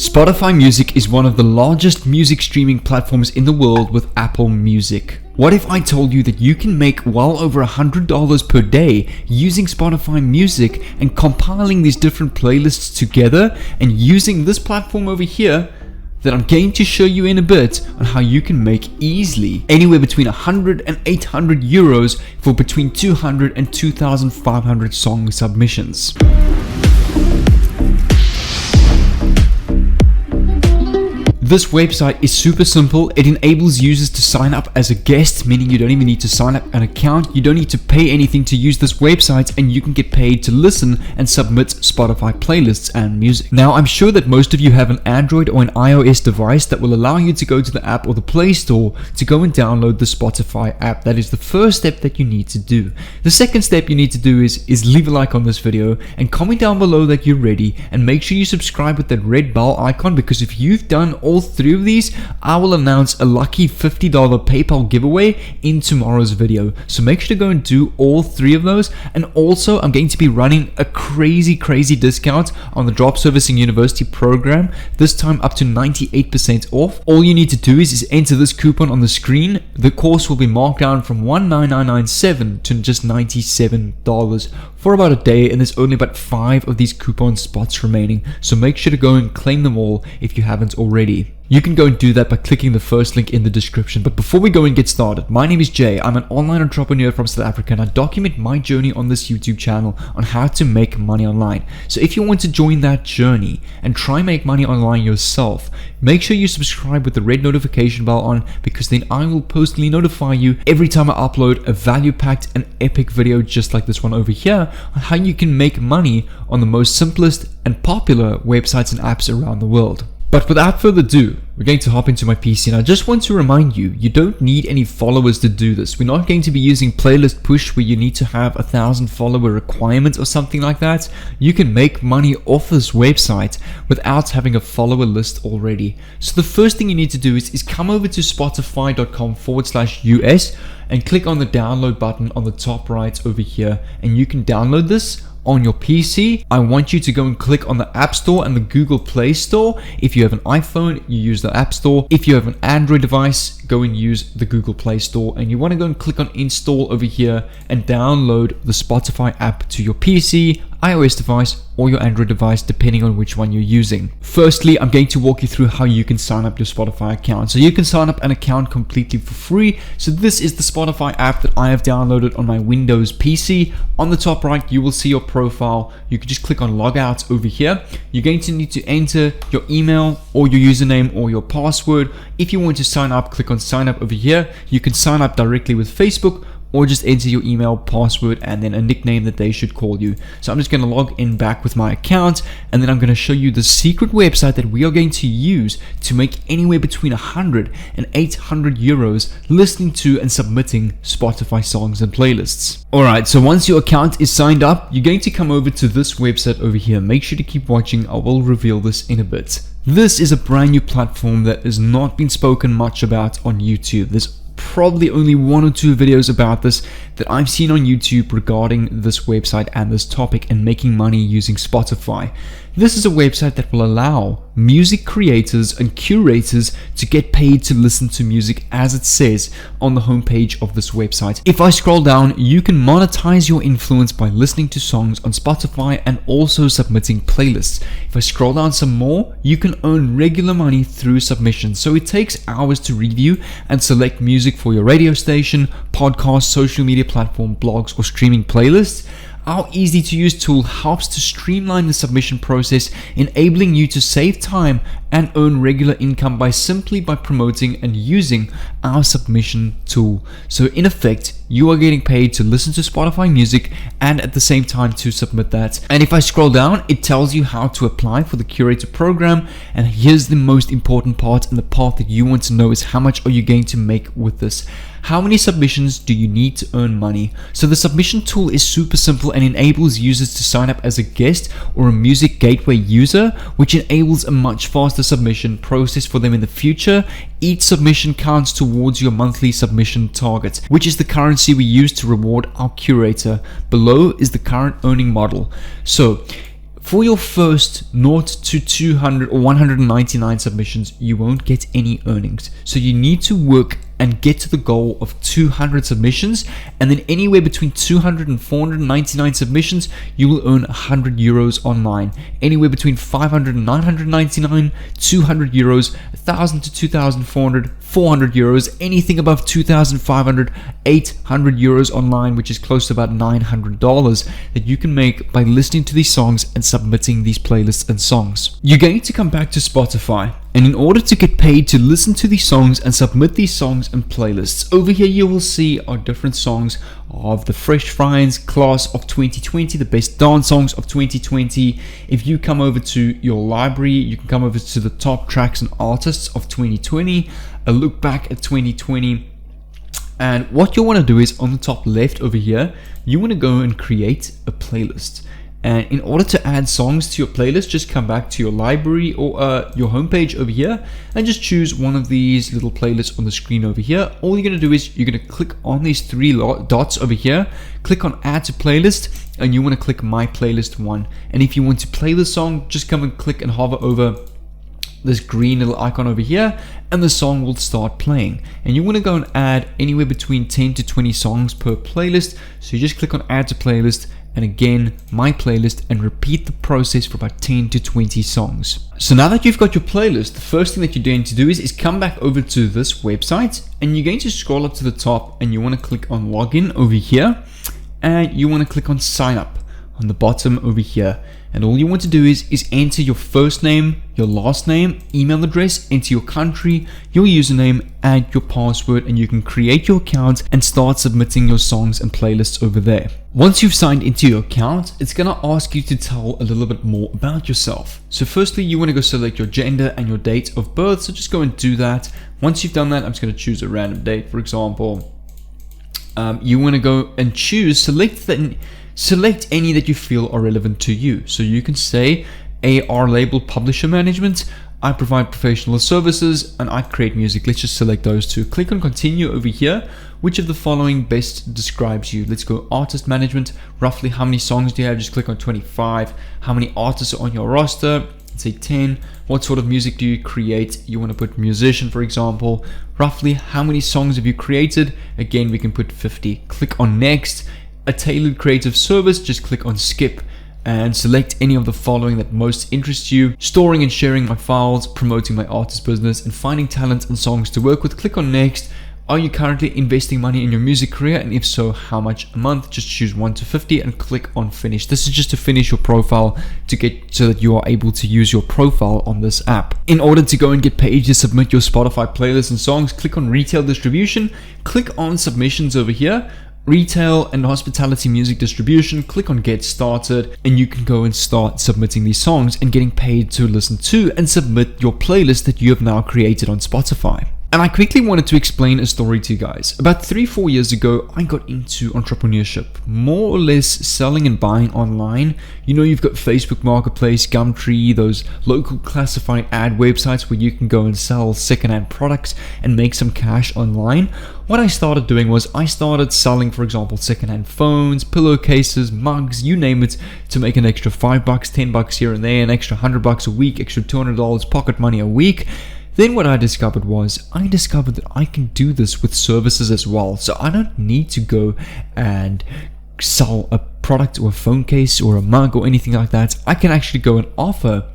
Spotify Music is one of the largest music streaming platforms in the world with Apple Music. What if I told you that you can make well over $100 per day using Spotify Music and compiling these different playlists together and using this platform over here that I'm going to show you in a bit on how you can make easily anywhere between 100 and 800 euros for between 200 and 2,500 song submissions. This website is super simple. It enables users to sign up as a guest, meaning you don't even need to sign up an account. You don't need to pay anything to use this website, and you can get paid to listen and submit Spotify playlists and music. Now, I'm sure that most of you have an Android or an iOS device that will allow you to go to the app or the Play Store to go and download the Spotify app. That is the first step that you need to do. The second step you need to do is leave a like on this video and comment down below that you're ready, and make sure you subscribe with that red bell icon, because if you've done all three of these, I will announce a lucky $50 PayPal giveaway in tomorrow's video. So make sure to go and do all three of those. And also, I'm going to be running a crazy discount on the Drop Servicing University program, this time up to 98% off. All you need to do is enter this coupon on the screen. The course will be marked down from $199.97 to just $97 for about a day, and there's only about 5 of these coupon spots remaining, so make sure to go and claim them all if you haven't already. You can go and do that by clicking the first link in the description. But before we go and get started, my name is Jay. I'm an online entrepreneur from South Africa, and I document my journey on this YouTube channel on how to make money online. So if you want to join that journey and try make money online yourself, make sure you subscribe with the red notification bell on, because then I will personally notify you every time I upload a value-packed and epic video just like this one over here on how you can make money on the most simplest and popular websites and apps around the world. But without further ado, we're going to hop into my PC, and I just want to remind you, you don't need any followers to do this. We're not going to be using playlist push where you need to have 1,000 follower requirement or something like that. You can make money off this website without having a follower list already. So the first thing you need to do is come over to spotify.com/US and click on the download button on the top right over here, and you can download this on your PC. I want you to go and click on the App Store and the Google Play Store. If you have an iPhone, you use the App Store. If you have an Android device, go and use the Google Play Store, and you want to go and click on install over here and download the Spotify app to your PC, iOS device, or your Android device, depending on which one you're using. Firstly, I'm going to walk you through how you can sign up your Spotify account. So you can sign up an account completely for free. So this is the Spotify app that I have downloaded on my Windows PC. On the top right, you will see your profile. You can just click on logout over here. You're going to need to enter your email or your username or your password. If you want to sign up, click on sign up over here. You can sign up directly with Facebook, or just enter your email, password, and then a nickname that they should call you. So I'm just going to log in back with my account, and then I'm going to show you the secret website that we are going to use to make anywhere between 100 and 800 euros listening to and submitting Spotify songs and playlists. Alright, so once your account is signed up, you're going to come over to this website over here. Make sure to keep watching. I will reveal this in a bit. This is a brand new platform that has not been spoken much about on YouTube. There's probably only 1 or 2 videos about this that I've seen on YouTube regarding this website and this topic and making money using Spotify. This is a website that will allow music creators and curators to get paid to listen to music, as it says on the homepage of this website. If I scroll down, you can monetize your influence by listening to songs on Spotify and also submitting playlists. If I scroll down some more, you can earn regular money through submissions. So it takes hours to review and select music for your radio station, podcast, social media platform, blogs, or streaming playlists. Our easy to use tool helps to streamline the submission process, enabling you to save time and earn regular income by promoting and using our submission tool. So in effect, you are getting paid to listen to Spotify music and at the same time to submit that. And if I scroll down, it tells you how to apply for the curator program. And here's the most important part, and the part that you want to know is how much are you going to make with this? How many submissions do you need to earn money? So the submission tool is super simple and enables users to sign up as a guest or a music gateway user, which enables a much faster submission process for them in the future. Each submission counts towards your monthly submission target, which is the currency we use to reward our curator. Below is the current earning model. So For your first 0 to 200 or 199 submissions, you won't get any earnings. So you need to work and get to the goal of 200 submissions, and then anywhere between 200 and 499 submissions, you will earn 100 euros online. Anywhere between 500 and 999, 200 euros, 1000 to 2400, 400 euros, anything above 2500, 800 euros online, which is close to about $900 that you can make by listening to these songs and submitting these playlists and songs. You're going to come back to Spotify, and in order to get paid to listen to these songs and submit these songs and playlists, over here you will see our different songs of the Fresh Finds class of 2020, the best dance songs of 2020. If you come over to your library, you can come over to the top tracks and artists of 2020, a look back at 2020. And what you want to do is on the top left over here, you want to go and create a playlist. And in order to add songs to your playlist, just come back to your library or your homepage over here and just choose one of these little playlists on the screen over here. All you're going to do is you're going to click on these three dots over here, click on add to playlist, and you want to click my playlist one. And if you want to play the song, just come and click and hover over this green little icon over here, and the song will start playing. And you want to go and add anywhere between 10 to 20 songs per playlist. So you just click on add to playlist, and again my playlist, and repeat the process for about 10 to 20 songs. So now that you've got your playlist, the first thing that you're going to do is come back over to this website, and you're going to scroll up to the top, and you want to click on login over here, and you want to click on sign up on the bottom over here. And all you want to do is enter your first name, your last name, email address, enter your country, your username, and your password, and you can create your account and start submitting your songs and playlists over there. Once you've signed into your account, it's going to ask you to tell a little bit more about yourself. So firstly, you want to go select your gender and your date of birth, so just go and do that. Once you've done that, I'm just going to choose a random date, for example. You want to go and choose, select any that you feel are relevant to you. So you can say AR label publisher management, I provide professional services, and I create music. Let's just select those two. Click on continue over here. Which of the following best describes you? Let's go artist management. Roughly how many songs do you have? Just click on 25. How many artists are on your roster? Let's say 10. What sort of music do you create? You want to put musician, for example. Roughly how many songs have you created? Again, we can put 50. Click on next. A tailored creative service, just click on skip and select any of the following that most interests you. Storing and sharing my files, promoting my artist business, and finding talent and songs to work with. Click on next. Are you currently investing money in your music career, and if so, how much a month? Just choose 1 to 50 and click on finish. This is just to finish your profile to get so that you are able to use your profile on this app. In order to go and get paid to submit your Spotify playlists and songs, click on retail distribution, click on submissions over here, retail and hospitality music distribution, click on get started, and you can go and start submitting these songs and getting paid to listen to and submit your playlist that you have now created on Spotify. And I quickly wanted to explain a story to you guys. About 3-4 years ago, I got into entrepreneurship, more or less selling and buying online. You know, you've got Facebook Marketplace, Gumtree, those local classified ad websites where you can go and sell secondhand products and make some cash online. What I started doing was I started selling, for example, secondhand phones, pillowcases, mugs, you name it, to make an extra $5, $10 here and there, an extra $100 a week, extra $200 pocket money a week. Then what I discovered that I can do this with services as well. So I don't need to go and sell a product or a phone case or a mug or anything like that. I can actually go and offer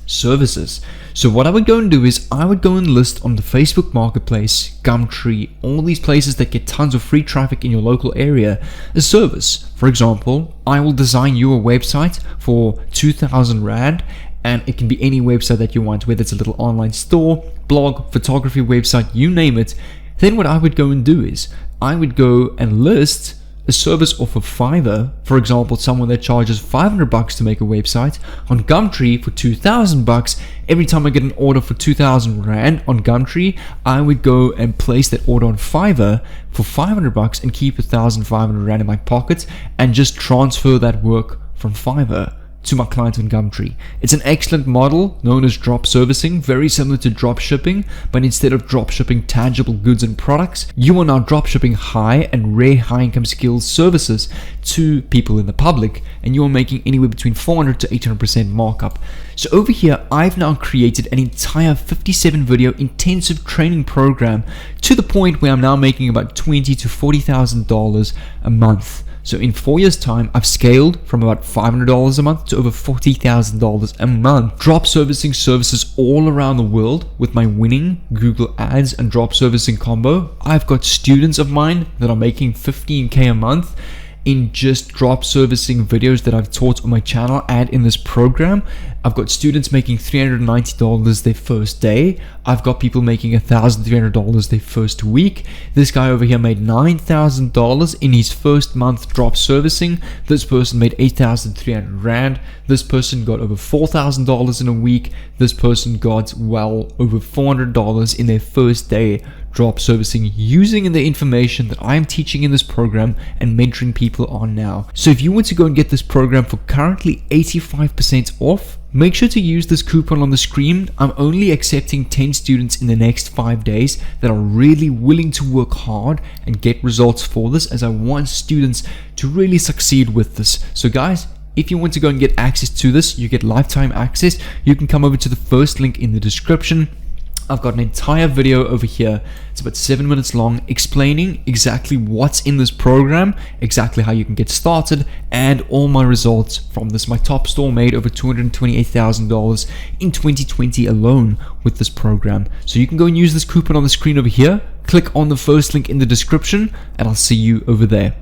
services. So what I would go and do is I would go and list on the Facebook Marketplace, Gumtree, all these places that get tons of free traffic in your local area, a service. For example, I will design you a website for 2,000 Rand, and it can be any website that you want, whether it's a little online store, blog, photography website, you name it. Then what I would go and do is I would go and list a service off of Fiverr, for example, someone that charges $500 to make a website, on Gumtree for $2,000. Every time I get an order for 2,000 Rand on Gumtree, I would go and place that order on Fiverr for $500 and keep 1,500 Rand in my pocket and just transfer that work from Fiverr to my client on Gumtree. It's an excellent model known as drop servicing, very similar to drop shipping, but instead of drop shipping tangible goods and products, you are now drop shipping high and rare high income skills services to people in the public, and you are making anywhere between 400 to 800% markup. So over here, I've now created an entire 57 video intensive training program to the point where I'm now making about $20,000 to $40,000 a month. So in 4 years time, I've scaled from about $500 a month to over $40,000 a month. Drop servicing services all around the world with my winning Google Ads and drop servicing combo. I've got students of mine that are making $15K a month in just drop servicing videos that I've taught on my channel and in this program. I've got students making $390 their first day. I've got people making $1,300 their first week. This guy over here made $9,000 in his first month drop servicing. This person made 8,300 Rand. This person got over $4,000 in a week. This person got well over $400 in their first day drop servicing using the information that I'm teaching in this program and mentoring people on now. So if you want to go and get this program for currently 85% off, make sure to use this coupon on the screen. I'm only accepting 10 students in the next 5 days that are really willing to work hard and get results for this, as I want students to really succeed with this. So guys, if you want to go and get access to this, you get lifetime access. You can come over to the first link in the description. I've got an entire video over here. It's about 7 minutes long, explaining exactly what's in this program, exactly how you can get started, and all my results from this. My top store made over $228,000 in 2020 alone with this program. So you can go and use this coupon on the screen over here. Click on the first link in the description, and I'll see you over there.